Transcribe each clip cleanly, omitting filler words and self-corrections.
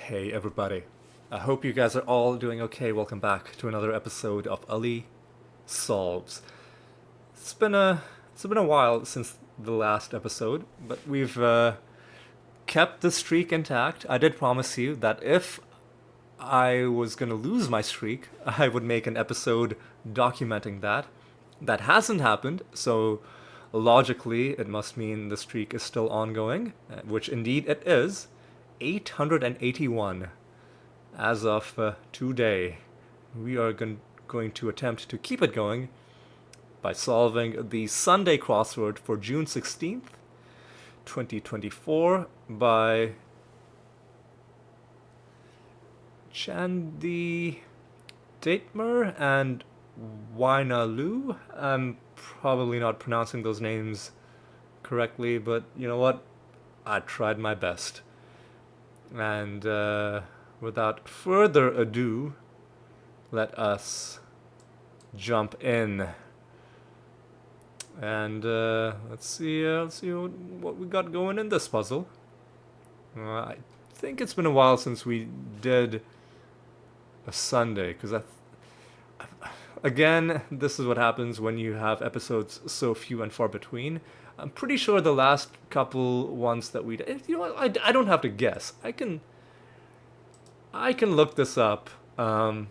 Hey everybody. I hope you guys are all doing okay. Welcome back to another episode of Ali Solves. It's been a it's been a while since the last episode, but we've kept the streak intact. I did promise you that if I was going to lose my streak, I would make an episode documenting that. That hasn't happened, so logically it must mean the streak is still ongoing, which indeed it is. 881 as of today. We are going to attempt to keep it going by solving the Sunday crossword for June 16th, 2024 by Chandi Daitmer and Wainalu. I'm probably not pronouncing those names correctly, but you know what? I tried my best. And without further ado, let us jump in. And let's see what we got going in this puzzle. I think it's been a while since we did a Sunday, because again, this is what happens when you have episodes so few and far between. I'm pretty sure the last couple ones that we did, you know what, I don't have to guess. I can look this up. Oh,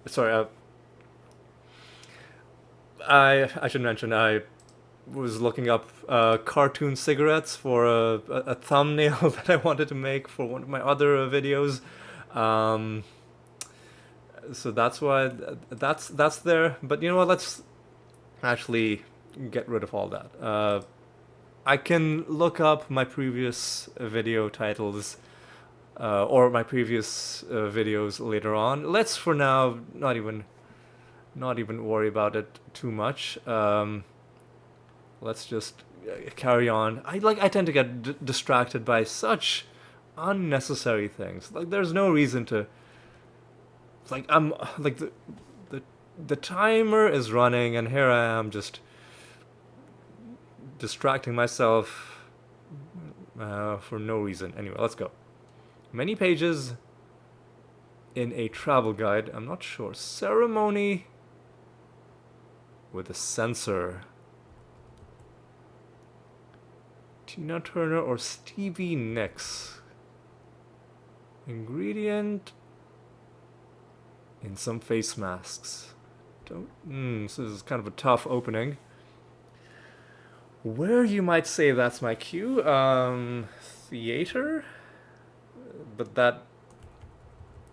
sorry. I should mention I was looking up cartoon cigarettes for a thumbnail that I wanted to make for one of my other videos. So that's why that's there. But you know what? Let's actually get rid of all that. I can look up my previous video titles or my previous videos later on. Let's for now not even worry about it too much. Let's just carry on. I tend to get distracted by such unnecessary things. Like there's no reason to. I'm like the timer is running and here I am just distracting myself for no reason. Anyway, let's go. Many pages in a travel guide. I'm not sure. Ceremony with a censor. Tina Turner or Stevie Nicks. Ingredient in some face masks. So this is kind of a tough opening. Where you might say that's my cue, theater, but that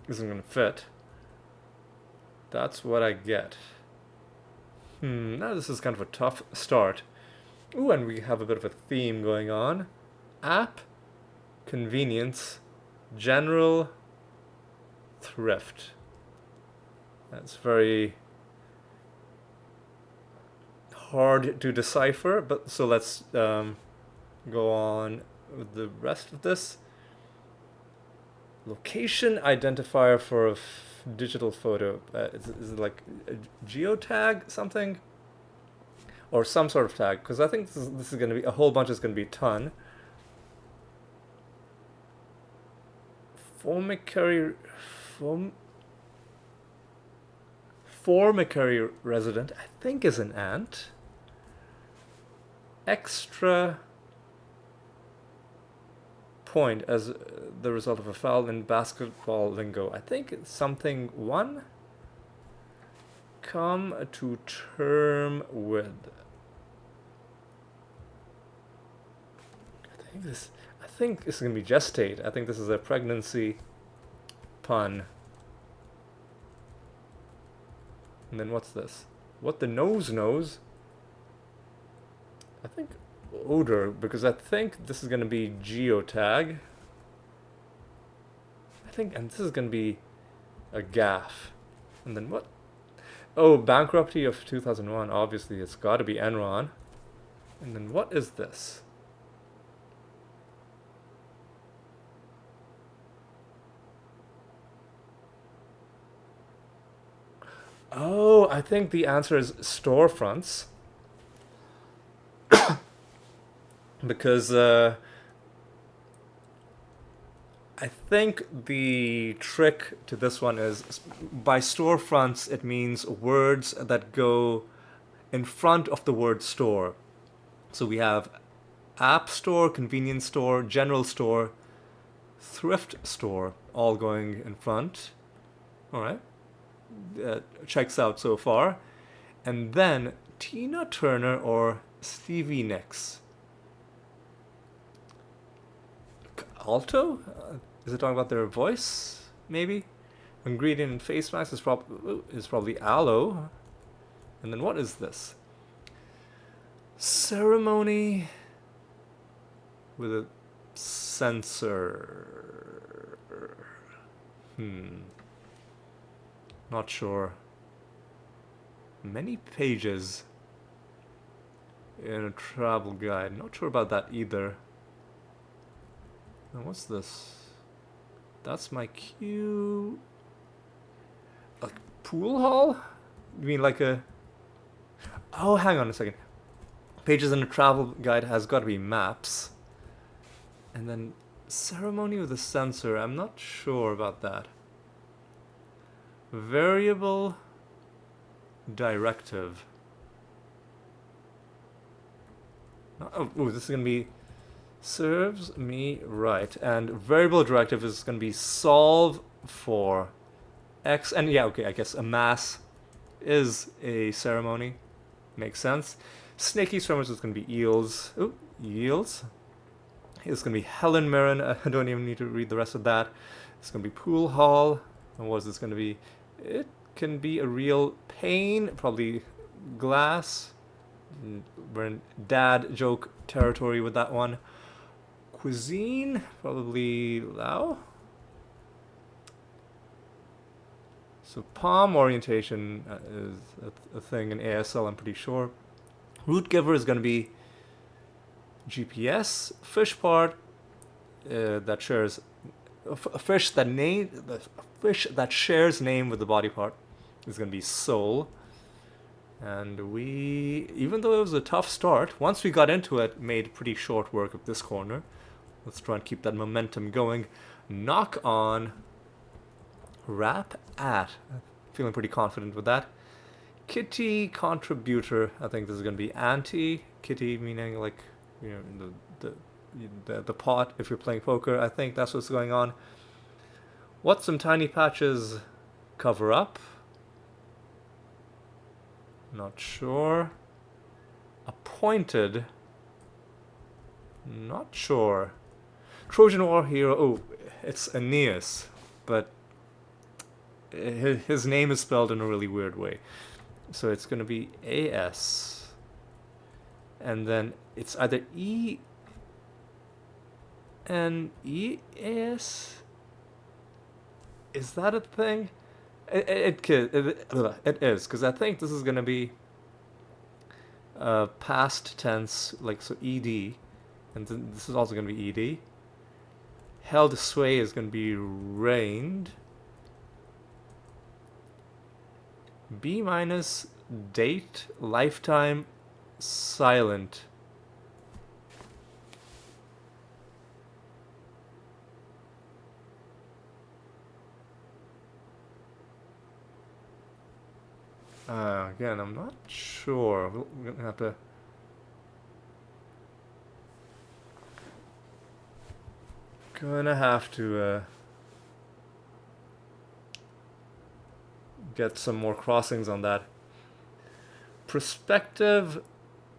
isn't gonna fit. That's what I get. Now this is kind of a tough start. Ooh, and we have a bit of a theme going on. App, convenience, general, thrift. That's very hard to decipher, but so let's go on with the rest of this. Location identifier for a digital photo. Is it like a geotag something? Or some sort of tag, because I think this is going to be, a whole bunch is going to be a ton. Formicary resident, I think is an ant. Extra point as the result of a foul in basketball lingo. I think it's something one. Come to term with. I think this is gonna be gestate. I think this is a pregnancy pun. And then what's this? What the nose knows? I think odor, because I think this is gonna be geotag. And this is gonna be a gaff. And then what? Oh, bankruptcy of 2001. Obviously, it's got to be Enron. And then what is this? Oh, I think the answer is storefronts. Because I think the trick to this one is by storefronts, it means words that go in front of the word store. So we have app store, convenience store, general store, thrift store, all going in front. All right. Checks out so far. And then Tina Turner or Stevie Nicks. Alto? Is it talking about their voice? Maybe? Ingredient in face mask is probably aloe. And then what is this? Ceremony with a sensor. Not sure. Many pages in a travel guide. Not sure about that either. Now what's this? That's my cue. A pool hall? You mean like a... Oh, hang on a second. Pages in a travel guide has got to be maps. And then ceremony with a sensor. I'm not sure about that. Variable directive. Oh, this is going to be serves me right. And variable directive is going to be solve for X. And yeah, okay, I guess a mass is a ceremony. Makes sense. Snaky swimmers is going to be eels. Oh, eels. It's going to be Helen Mirren. I don't even need to read the rest of that. It's going to be pool hall. And what is this going to be? It can be a real pane. Probably glass. We're in dad joke territory with that one. Cuisine. Probably Lao. So palm orientation is a thing in ASL, I'm pretty sure. Root giver is going to be GPS. Fish part that shares a fish that shares name with the body part is going to be soul. And we, even though it was a tough start, once we got into it, made pretty short work of this corner. Let's try and keep that momentum going. Knock on. Rap at. Feeling pretty confident with that. Kitty contributor. I think this is going to be anti. Kitty meaning like, you know, the pot if you're playing poker. I think that's what's going on. What some tiny patches cover up? Not sure. Appointed. Not sure. Trojan War hero. Oh, it's Aeneas, but his name is spelled in a really weird way. So it's going to be AS. And then it's either E and EAS. Is that a thing? It is, because I think this is going to be past tense, like so ED. And then this is also going to be ED. Held sway is going to be reigned. B minus date lifetime silent. Again, I'm not sure. We're gonna have to get some more crossings on that. Prospective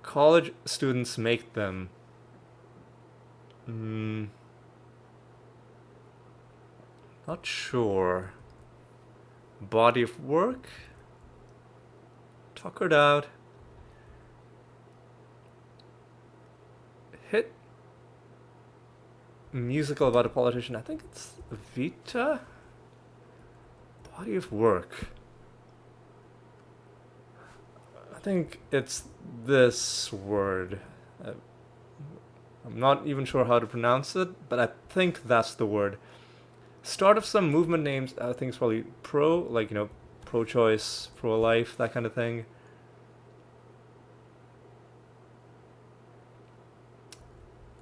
college students make them. Not sure. Body of work. Tuckered out. Hit. Musical about a politician. I think it's Vita. Body of work. I think it's this word. I'm not even sure how to pronounce it, but I think that's the word. Start of some movement names. I think it's probably pro, like, you know, pro-choice, pro-life, that kind of thing.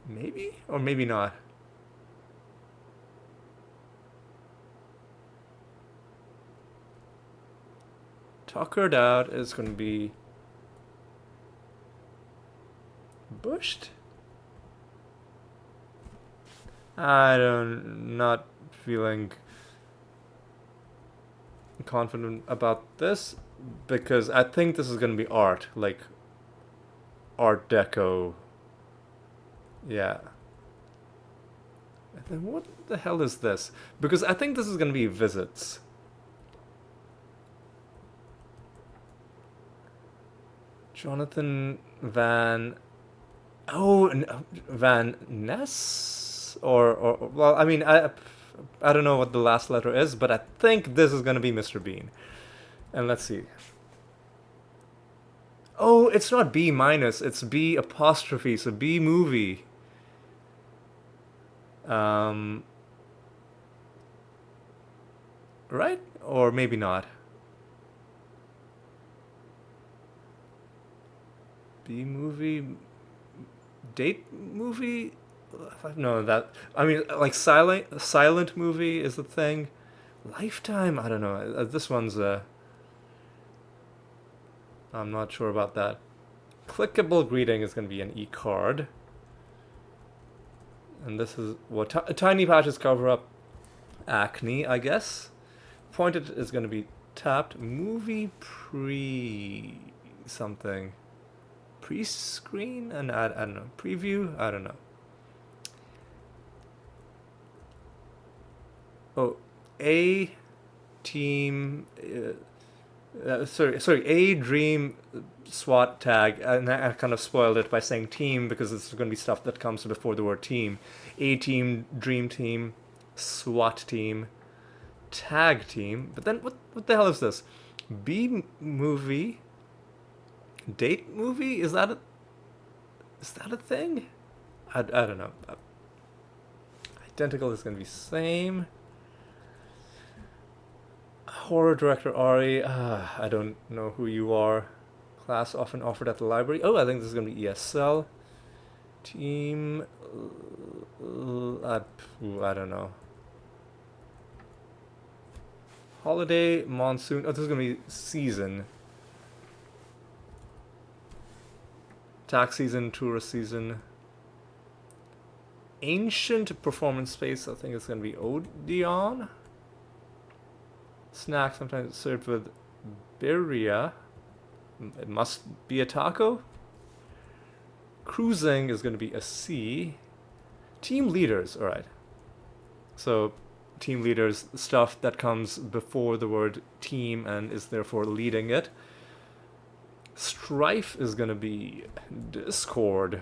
Maybe or maybe not. Tuckered out is going to be bushed. Not feeling confident about this because I think this is going to be art, like Art Deco. Yeah. And then what the hell is this? Because I think this is going to be visits. Jonathan Van. Oh, Van Ness? Or well, I mean, I don't know what the last letter is, but I think this is going to be Mr. Bean. And let's see. Oh, it's not B minus, it's B apostrophe, so B movie. Um, right? Or maybe not. B movie, date movie. No, that I mean, like silent movie is the thing. Lifetime, I don't know. This one's I'm not sure about that. Clickable greeting is going to be an e-card. And this is what tiny patches cover up acne, I guess. Pointed is going to be tapped. Movie pre something. Pre-screen? And I don't know. Preview? I don't know. Oh, A team. Sorry. A dream SWAT tag, and I kind of spoiled it by saying team because it's going to be stuff that comes before the word team. A team, dream team, SWAT team, tag team. But then what the hell is this? B movie, date movie? Is that a thing? I don't know. Identical is going to be same. Horror director Ari, I don't know who you are. Class often offered at the library. Oh, I think this is going to be ESL. Team, I don't know. Holiday, monsoon. Oh, this is going to be season. Tax season, tourist season. Ancient performance space, I think it's going to be Odeon. Snack sometimes served with birria. It must be a taco. Cruising is going to be a C. Team leaders, alright. So, team leaders, stuff that comes before the word team and is therefore leading it. Strife is going to be Discord.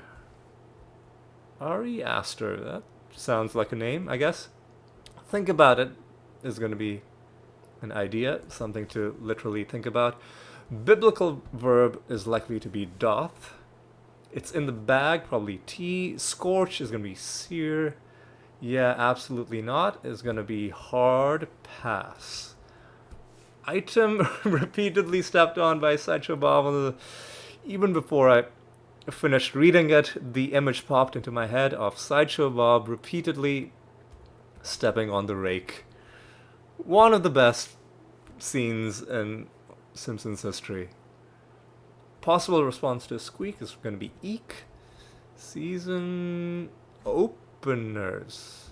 Ari Aster, that sounds like a name, I guess. Think about it is going to be an idea, something to literally think about. Biblical verb is likely to be doth. It's in the bag, probably T. Scorch is going to be sear. Yeah, absolutely not. Is going to be hard pass. Item repeatedly stepped on by Sideshow Bob. Even before I finished reading it, the image popped into my head of Sideshow Bob repeatedly stepping on the rake. One of the best scenes in Simpsons history. Possible response to squeak is going to be eek. Season openers,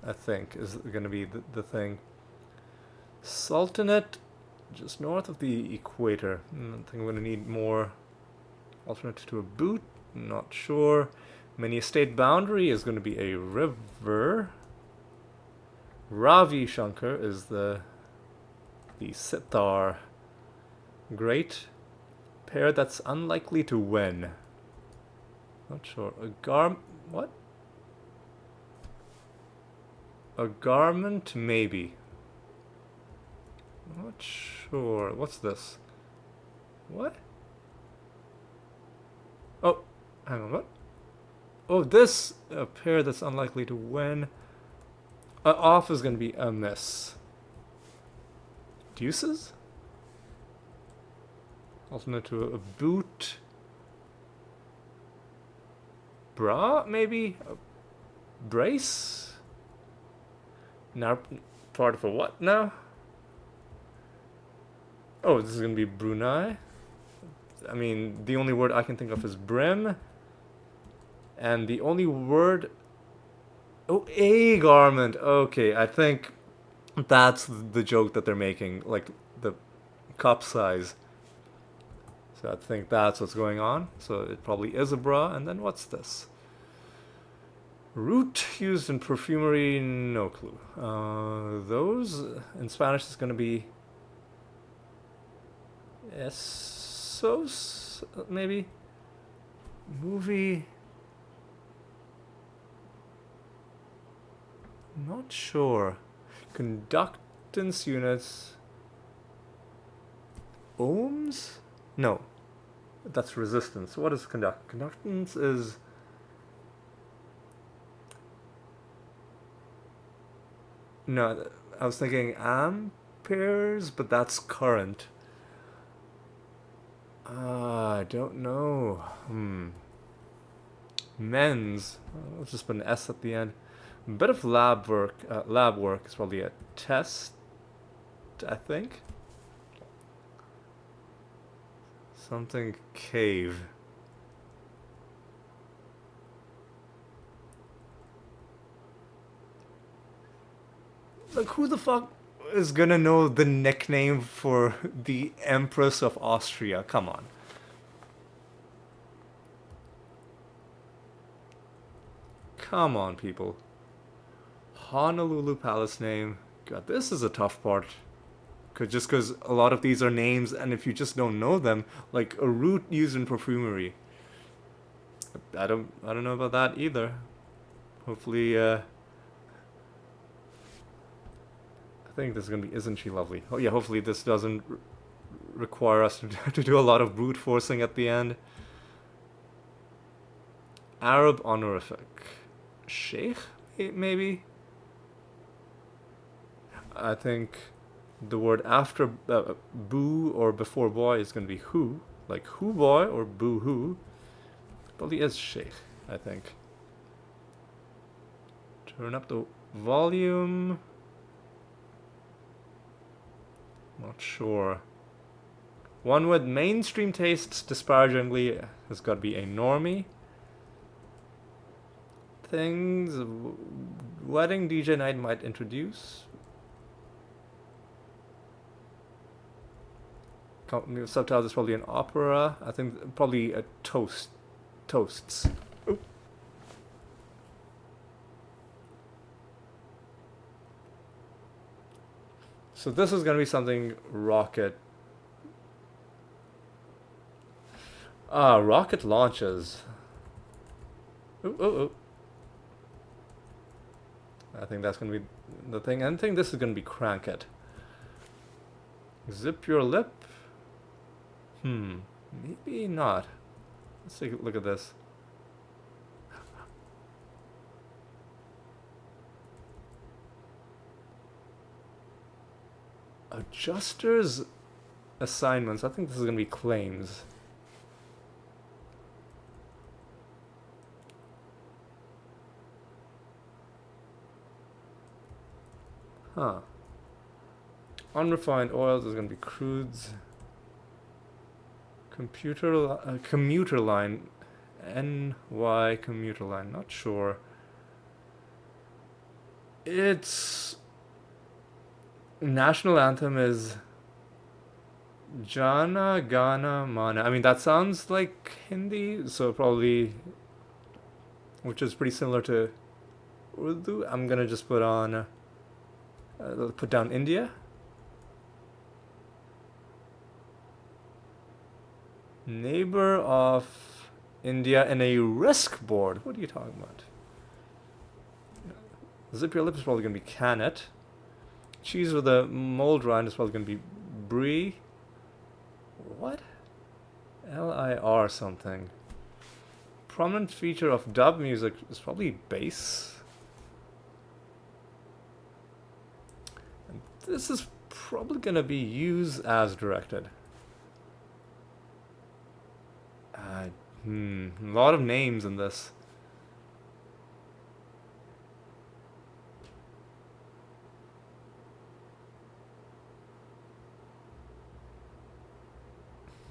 I think, is going to be the thing. Sultanate, just north of the equator. I think I'm going to need more. Alternate to a boot, not sure. Mini state boundary is going to be a river. Ravi Shankar is the sitar. Great. Pair that's unlikely to win. Not sure. What? A garment, maybe. Not sure. What's this? What? Oh, hang on, what? Oh, this, a pair that's unlikely to win. Off is going to be a miss. Deuces? Alternate to a boot. Bra, maybe? A brace? Now, part of a what now? Oh, this is gonna be Brunei. I mean, the only word I can think of is brim, and the only word. Oh, a garment. Okay, I think that's the joke that they're making, like the cup size. So I think that's what's going on. So it probably is a bra. And then what's this? Root used in perfumery, no clue. Those in Spanish is going to be esos, maybe? Movie. Not sure. Conductance units. Ohms? No. That's resistance. What is conductance is. No, I was thinking amperes, but that's current. I don't know. Men's. Let's just put an S at the end. A bit of lab work. Lab work is probably a test, I think. Something cave. Like, who the fuck is gonna know the nickname for the Empress of Austria? Come on. Come on, people. Honolulu Palace name. God, this is a tough part. Just because a lot of these are names, and if you just don't know them, like a root used in perfumery. I don't know about that either. Hopefully, I think this is gonna be Isn't She Lovely? Oh yeah, hopefully this doesn't require us to do a lot of brute forcing at the end. Arab honorific. Sheikh, maybe? I think the word after boo or before boy is going to be who. Like who boy or boo who. Probably is sheikh, I think. Turn up the volume. Not sure. One with mainstream tastes disparagingly has got to be a normie. Things wedding DJ night might introduce. Subtitles is probably an opera. I think probably a toasts. Oop. So this is gonna be something rocket. Rocket launches. Ooh. I think that's gonna be the thing. I think this is gonna be crank it. Zip your lip. Maybe not. Let's take a look at this. Adjusters assignments. I think this is gonna be claims. Huh. Unrefined oils is gonna be crudes. Commuter line. NY commuter line. Not sure. Its national anthem is Jana Gana Mana. I mean, that sounds like Hindi, so probably, which is pretty similar to Urdu. I'm gonna just put down India. Neighbor of India in a risk board. What are you talking about? Zip your lip is probably gonna be can it. Cheese with a mold rind is probably gonna be brie. What? LIR something. Prominent feature of dub music is probably bass. And this is probably gonna be use as directed. A lot of names in this.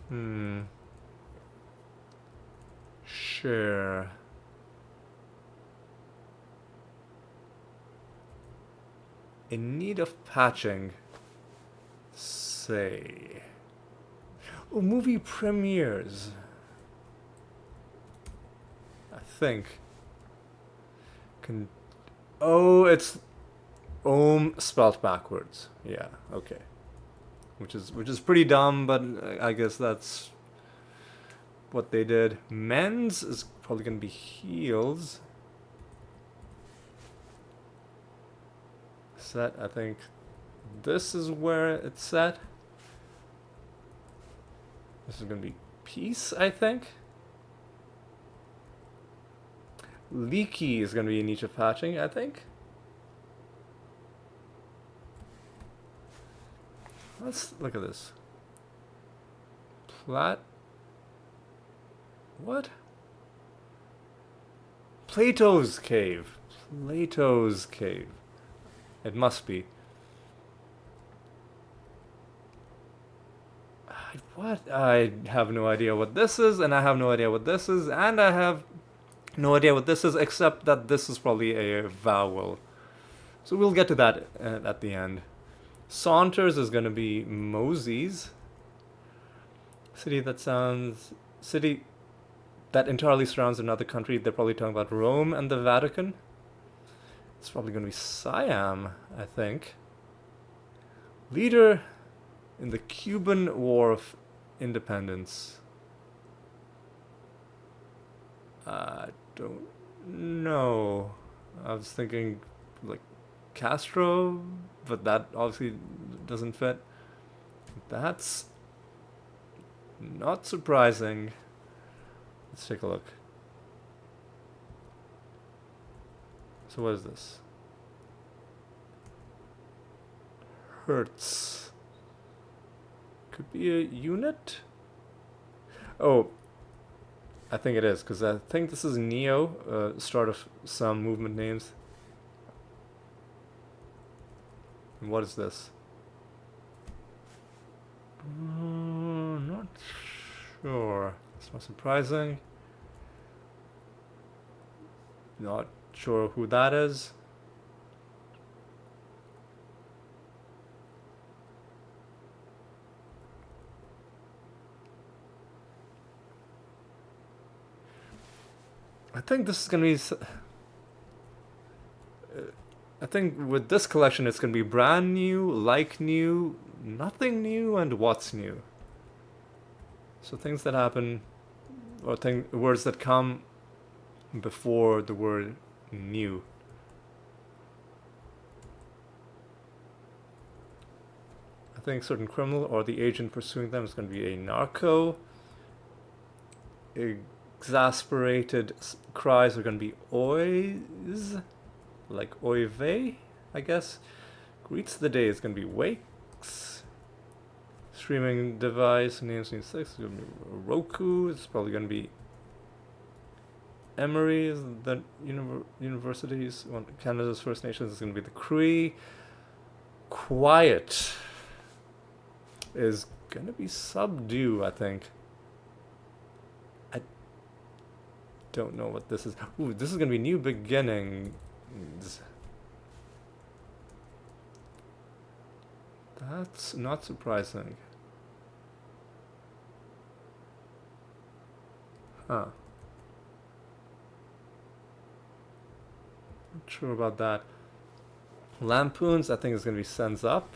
Hmm. Sure. In need of patching. Say. Oh, movie premieres. I think. Can. Oh, it's Ohm spelled backwards. Yeah. Okay. Which is pretty dumb, but I guess that's what they did. Men's is probably gonna be heels. Set. I think this is where it's set. This is gonna be peace. I think. Leaky is gonna be a niche of patching. I think. Let's look at this. Plat. What? Plato's cave. Plato's cave. It must be. What? I have no idea what this is, and I have no idea what this is, and I have no idea what this is, except that this is probably a vowel. So we'll get to that at the end. Saunters is going to be Mosey's. City that entirely surrounds another country. They're probably talking about Rome and the Vatican. It's probably going to be Siam, I think. Leader in the Cuban War of Independence. I don't know. I was thinking like Castro, but that obviously doesn't fit. That's not surprising. Let's take a look. So what is this? Hertz. Could be a unit? Oh, I think it is, because I think this is Neo, start of some movement names. And what is this? Not sure. It's not surprising. Not sure who that is. I think this is gonna be. I think with this collection, it's gonna be brand new, like new, nothing new, and what's new. So things that happen, or words that come before the word new. I think certain criminal or the agent pursuing them is going to be a narco. Exasperated cries are going to be ois, like oy vey, I guess. Greets the day is going to be wakes. Streaming device names in 6 is going to be Roku. It's probably going to be Emory is the universities. Canada's First Nations is going to be the Cree. Quiet is going to be subdue, I think. I don't know what this is. Ooh, this is going to be new beginnings. That's not surprising. Huh. Not sure about that. Lampoons, I think, is going to be sends up.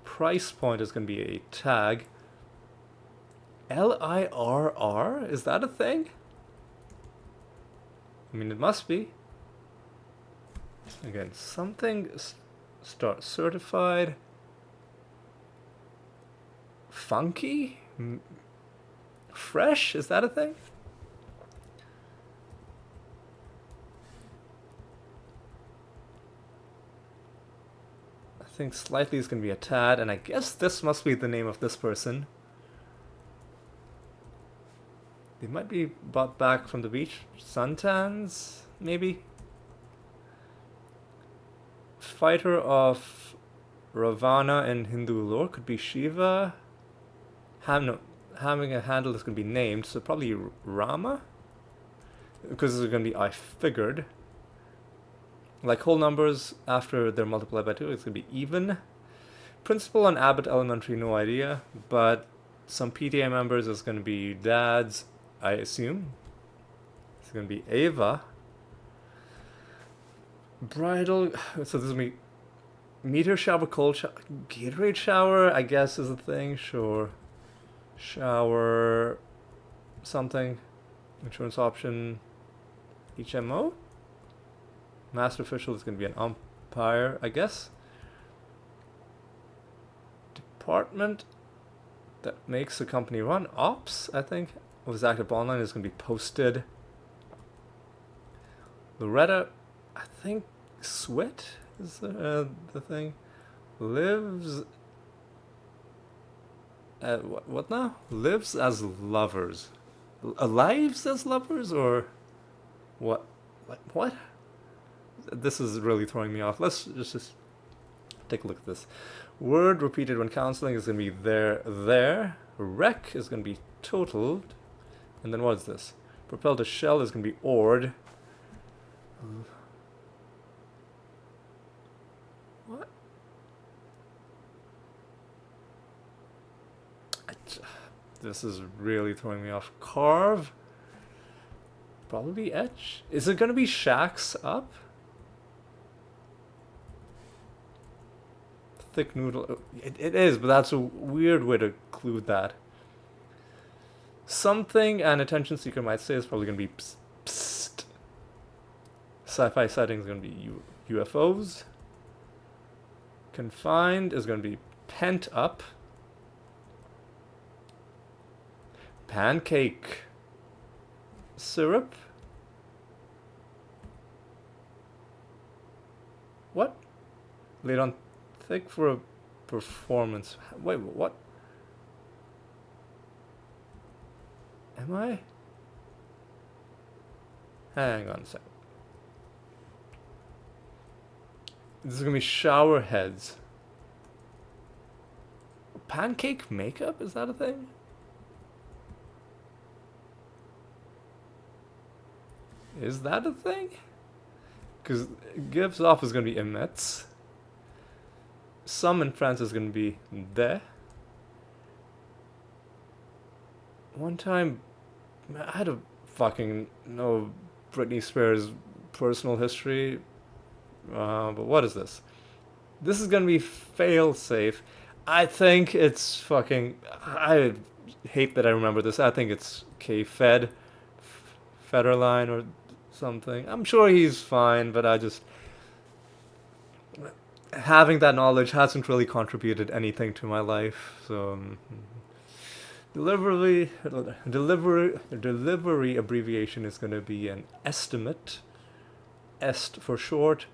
Price point is going to be a tag. LIRR? Is that a thing? I mean, it must be. Again, something start certified. Funky? Fresh? Is that a thing? I think slightly is going to be a tad, and I guess this must be the name of this person. They might be brought back from the beach. Suntans, maybe? fighter of Ravana in Hindu lore could be Shiva. No, having a handle that's going to be named, so probably Rama? Because it's going to be I figured. Like whole numbers after they're multiplied by 2, it's going to be even. Principal on Abbott Elementary, no idea. But some PTA members is going to be dads, I assume. It's going to be Ava. Bridal, so this is me. Meteor shower, cold shower, Gatorade shower, I guess is a thing, sure. Shower, something. Insurance option, HMO. Master official is going to be an umpire, I guess. Department that makes the company run. Ops, I think. Was active online is going to be posted. Loretta, I think Swit is the thing. Lives. What now? Lives as lovers. Lives as lovers or what? What? This is really throwing me off. Let's just take a look at this. Word repeated when counseling is going to be there. Wreck is going to be totaled. And then what is this? Propelled to shell is going to be ored. What? This is really throwing me off. Carve. Probably etch. Is it going to be shacks up? Thick noodle. It is, but that's a weird way to include that. Something an attention seeker might say is probably going to be psst, psst. Sci-fi setting is going to be UFOs. Confined is going to be pent up. Pancake. Syrup. What? Laid on thick for a performance. Wait, what? Am I? Hang on a sec. This is gonna be shower heads. Pancake makeup? Is that a thing? Is that a thing? Because gives off is gonna be emits. Some in France is gonna be de. One time, I had to fucking know Britney Spears' personal history. But what is this? This is gonna be fail-safe. I think it's fucking... I hate that I remember this. I think it's K-Fed. Federline or something. I'm sure he's fine, but I just... Having that knowledge hasn't really contributed anything to my life, so... Delivery abbreviation is going to be an estimate. Est for short.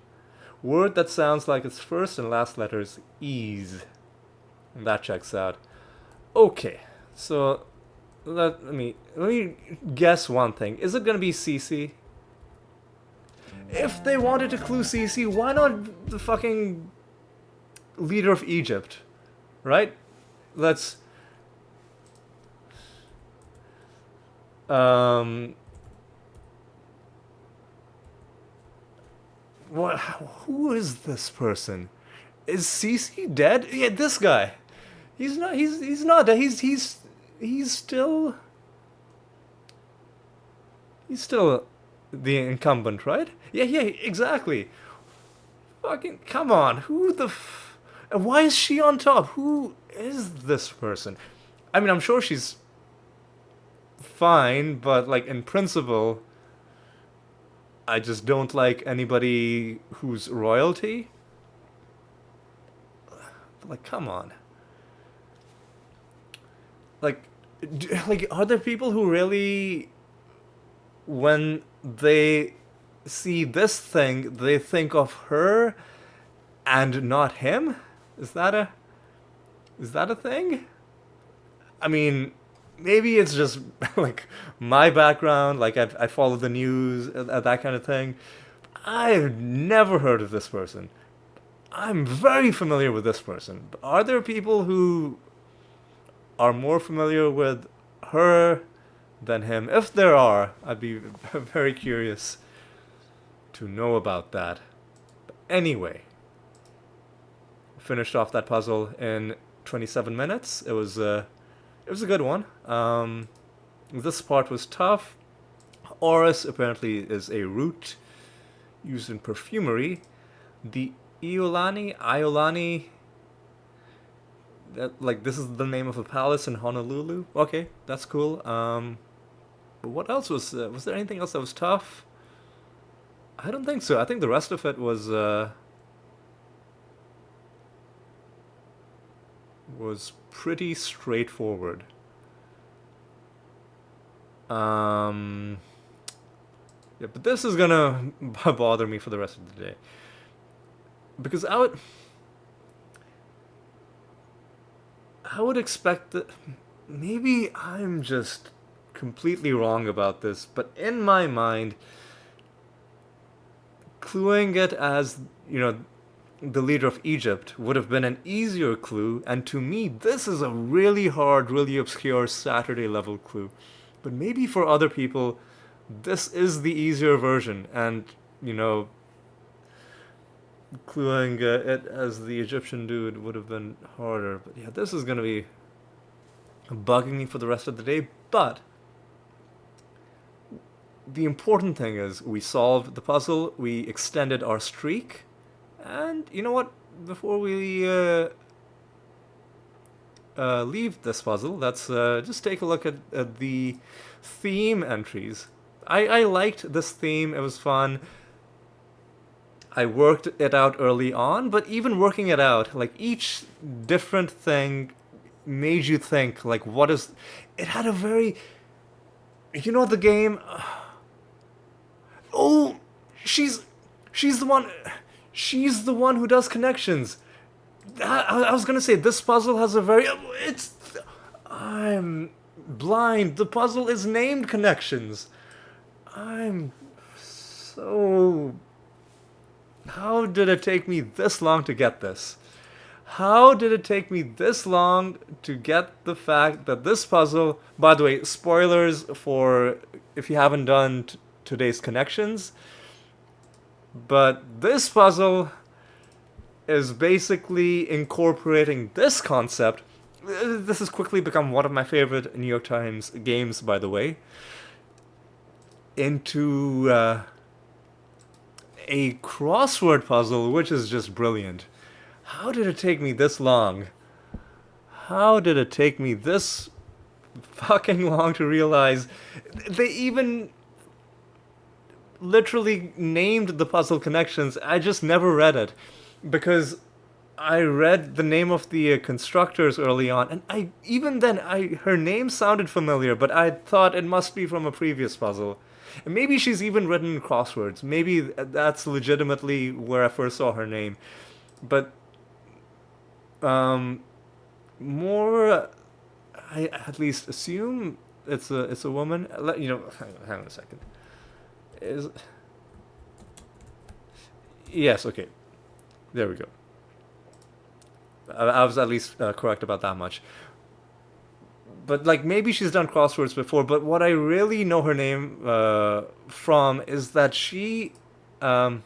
Word that sounds like its first and last letter is ease. And that checks out. Okay, so let me guess one thing. Is it going to be CC? If they wanted to clue CC, why not the fucking leader of Egypt? Right? Let's... What? Who is this person? Is Cece dead? Yeah, this guy. He's not. He's not dead. He's still the incumbent, right? Yeah, exactly. Fucking come on. Who the? And why is she on top? Who is this person? I mean, I'm sure she's fine, but like in principle, I just don't like anybody who's royalty. Like, come on. Like, are there people who really, when they see this thing, they think of her and not him? Is that a thing? I mean, maybe it's just like my background, like I follow the news, that kind of thing. I've never heard of this person. I'm very familiar with this person. Are there people who are more familiar with her than him? If there are, I'd be very curious to know about that. But anyway, finished off that puzzle in 27 minutes. It was a good one. This part was tough. Orris apparently is a root used in perfumery. The Iolani, like this is the name of a palace in Honolulu. Okay, that's cool. But what else was there anything else that was tough? I don't think so. I think the rest of it was pretty straightforward. Um, yeah, but this is gonna bother me for the rest of the day because I would expect that maybe I'm just completely wrong about this, but in my mind, cluing it as, the leader of Egypt would have been an easier clue, and to me, this is a really hard, really obscure Saturday level clue. But maybe for other people, this is the easier version, and, cluing it as the Egyptian dude would have been harder. But yeah, this is gonna be bugging me for the rest of the day, but the important thing is we solved the puzzle, we extended our streak, and you know what? Before we leave this puzzle, let's just take a look at the theme entries. I liked this theme, it was fun. I worked it out early on, but even working it out, like each different thing made you think, like, what is. It had a very. The game. Oh, she's the one. She's the one who does connections. I was gonna say this puzzle has a very. It's. I'm blind. The puzzle is named Connections. I'm so. How did it take me this long to get this? How did it take me this long to get the fact that this puzzle. By the way, spoilers for if you haven't done today's Connections. But this puzzle is basically incorporating this concept. This has quickly become one of my favorite New York Times games, by the way, into a crossword puzzle, which is just brilliant. How did it take me this long? How did it take me this fucking long to realize? They even literally named the puzzle Connections. I just never read it because I read the name of the constructors early on, and her name sounded familiar, but I thought it must be from a previous puzzle. And maybe she's even written crosswords. Maybe that's legitimately where I first saw her name. But more, I at least assume it's a woman. Hang on a second. Yes, okay. There we go. I was at least correct about that much. But like maybe she's done crosswords before, but what I really know her name from is that her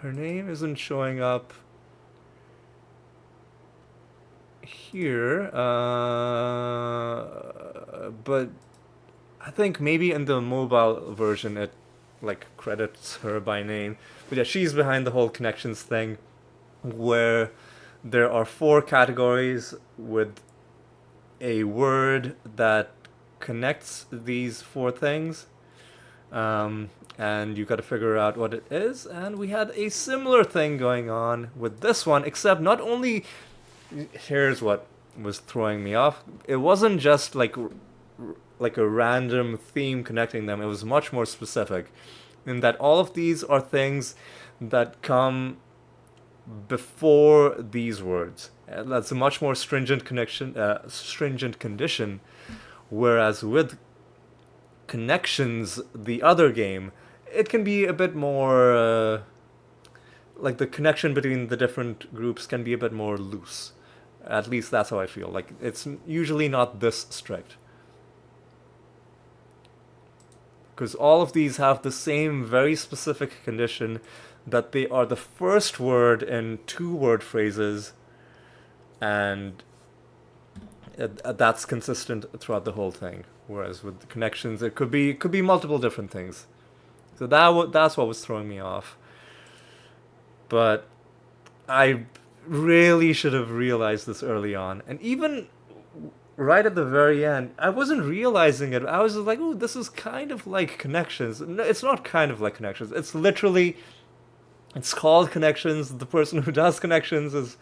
name isn't showing up here, but I think maybe in the mobile version it like credits her by name. But yeah, she's behind the whole Connections thing, where there are 4 categories with a word that connects these 4 things, and you got to figure out what it is. And we had a similar thing going on with this one, except not only. Here's what was throwing me off. It wasn't just like a random theme connecting them. It was much more specific, in that all of these are things that come before these words. That's a much more stringent condition. Whereas with Connections, the other game, it can be a bit more like the connection between the different groups can be a bit more loose. At least that's how I feel. Like it's usually not this strict. Because all of these have the same very specific condition that they are the first word in two-word phrases, and that's consistent throughout the whole thing. Whereas with the connections, it could be multiple different things. So that's what was throwing me off. But I really should have realized this early on, and even right at the very end, I wasn't realizing it. I was just like, "Oh, this is kind of like connections." No, it's not kind of like connections. It's literally, it's called connections. The person who does connections is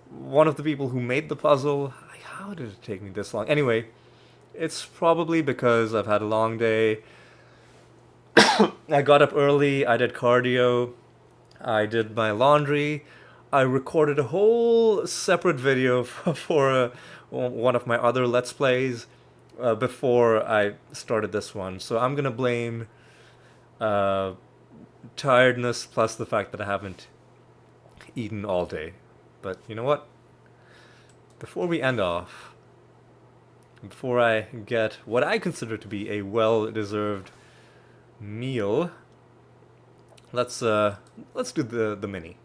one of the people who made the puzzle. How did it take me this long? Anyway, it's probably because I've had a long day. I got up early. I did cardio. I did my laundry. I recorded a whole separate video for one of my other Let's Plays before I started this one. So I'm gonna blame uh, tiredness plus the fact that I haven't eaten all day. But you know what? Before we end off, before I get what I consider to be a well-deserved meal, let's do the mini.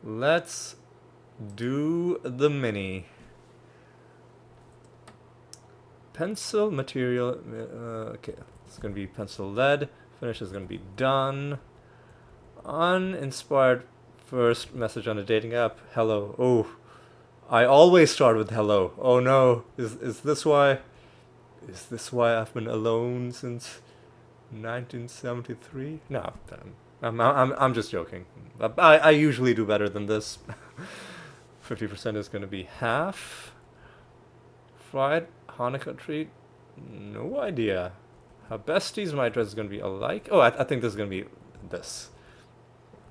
Let's do the mini. Pencil material. Okay, it's gonna be pencil lead. Finish is gonna be done. Uninspired first message on a dating app. Hello. Oh, I always start with hello. Oh no, is this why? Is this why I've been alone since 1973? No, I'm just joking. I usually do better than this. 50% is going to be half. Fried Hanukkah treat? No idea. How besties my dress is going to be alike. Oh, I think this is going to be this.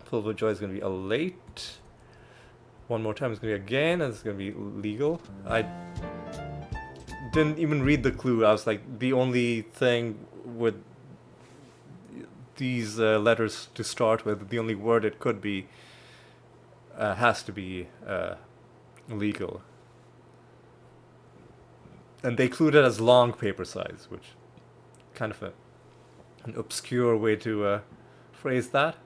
Full of Joy is going to be a late. One more time is going to be again, and it's going to be legal. I didn't even read the clue. I was like, the only thing with these letters to start with, the only word it could be has to be legal. And they clued it as long paper size, which kind of an obscure way to phrase that.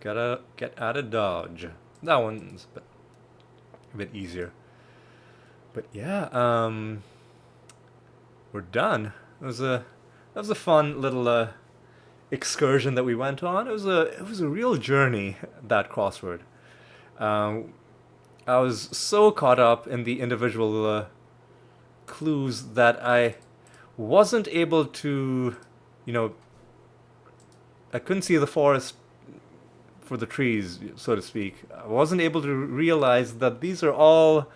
Gotta get out of Dodge. That one's a bit easier. But yeah, we're done. That was a fun little excursion that we went on. It was a real journey, that crossword. I was so caught up in the individual clues that I wasn't able to, I couldn't see the forest for the trees, so to speak. I wasn't able to realize that these are all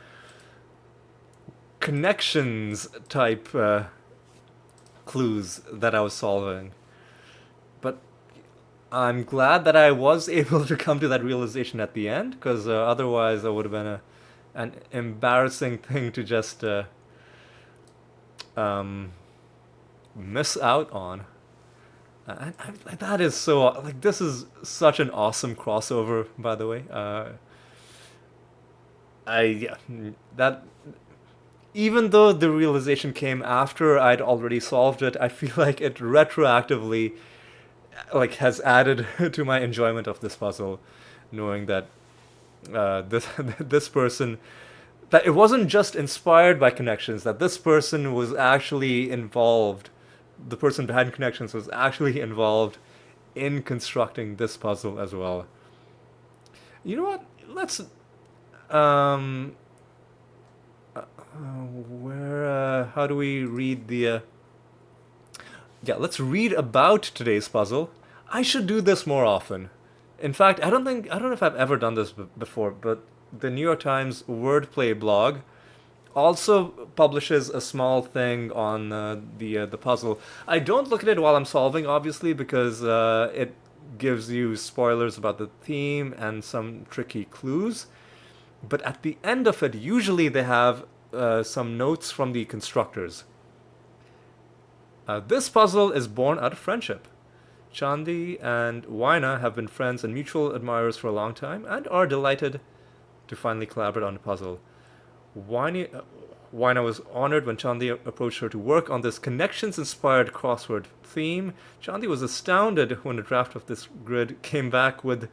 connections type clues that I was solving. But I'm glad that I was able to come to that realization at the end, because otherwise it would have been an embarrassing thing to just miss out on. That is so, like, this is such an awesome crossover, by the way. Yeah, that, even though the realization came after I'd already solved it, I feel like it retroactively, like, has added to my enjoyment of this puzzle, knowing that this person, that it wasn't just inspired by connections, that this person was actually involved. The person behind connections was actually involved in constructing this puzzle as well. You know what? Let's where how do we read the yeah, let's read about today's puzzle. I should do this more often. In fact, I don't know if I've ever done this before, but the New York Times wordplay blog also publishes a small thing on the puzzle. I don't look at it while I'm solving, obviously, because it gives you spoilers about the theme and some tricky clues. But at the end of it, usually they have some notes from the constructors. This puzzle is born out of friendship. Chandi and Waina have been friends and mutual admirers for a long time and are delighted to finally collaborate on the puzzle. Waina was honored when Chandi approached her to work on this connections-inspired crossword theme. Chandi was astounded when the draft of this grid came back with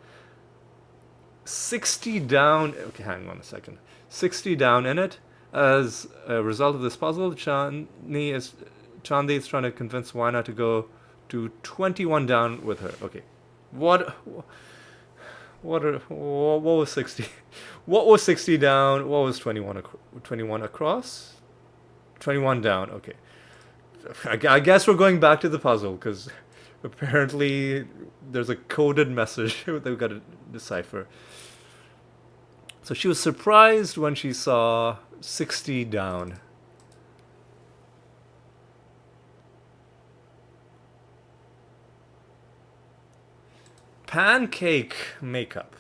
60 down. Okay, hang on a second. 60 down in it. As a result of this puzzle, Chandi is trying to convince Waina to go to 21 down with her. Okay, what was 60? What was 60 down? What was 21 across? 21 down. Okay, I guess we're going back to the puzzle because apparently there's a coded message that we've got to decipher. So she was surprised when she saw 60 down. Pancake makeup.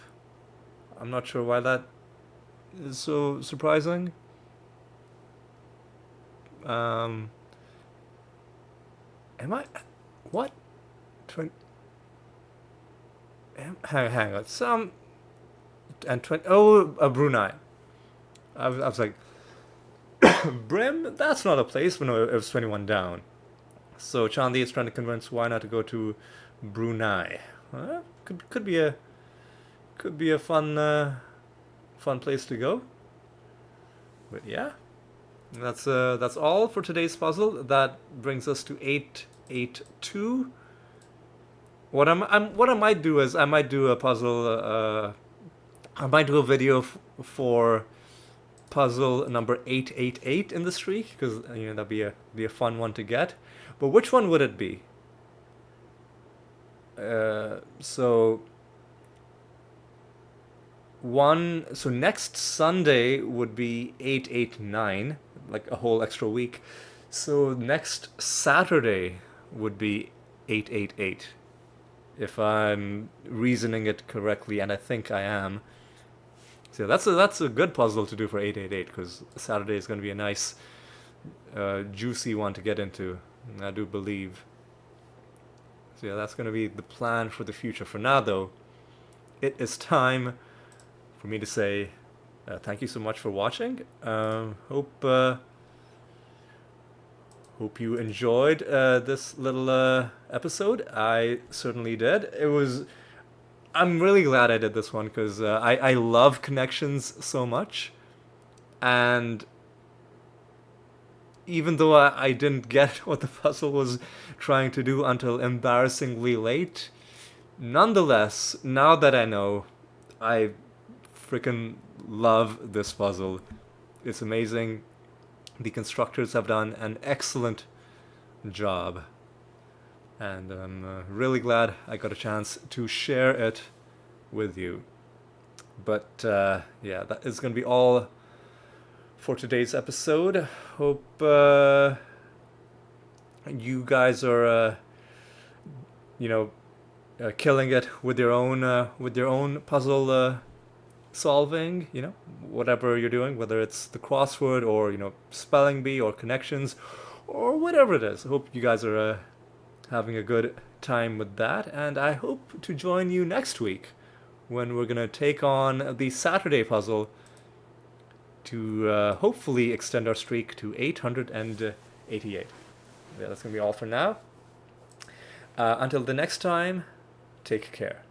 I'm not sure why that is so surprising. Am I? What? Hang on. Brunei. I was like, Brim? That's not a place. But no, it was 21 down. So Chandi is trying to convince why not to go to Brunei. Could be a fun place to go. But yeah, that's all for today's puzzle. That brings us to 882. What I might do is I might do a puzzle. I might do a video for puzzle number 888 in the streak because that'd be a fun one to get. But which one would it be? So next Sunday would be 889, like a whole extra week. So next Saturday would be 888, if I'm reasoning it correctly, and I think I am. So that's a good puzzle to do for 888 because Saturday is going to be a nice, juicy one to get into. I do believe. So yeah, that's going to be the plan for the future. For now, though, it is time for me to say thank you so much for watching. Hope you enjoyed this little episode. I certainly did. I'm really glad I did this one because I love connections so much, and even though I didn't get what the puzzle was trying to do until embarrassingly late, nonetheless, now that I know, I freaking love this puzzle. It's amazing. The constructors have done an excellent job. And I'm really glad I got a chance to share it with you. But yeah, that is going to be all for today's episode. Hope you guys are, killing it with your own puzzle solving. Whatever you're doing, whether it's the crossword or spelling bee or connections or whatever it is. I hope you guys are having a good time with that, and I hope to join you next week when we're gonna take on the Saturday puzzle to hopefully extend our streak to 888. Yeah, that's gonna be all for now. Until the next time, take care.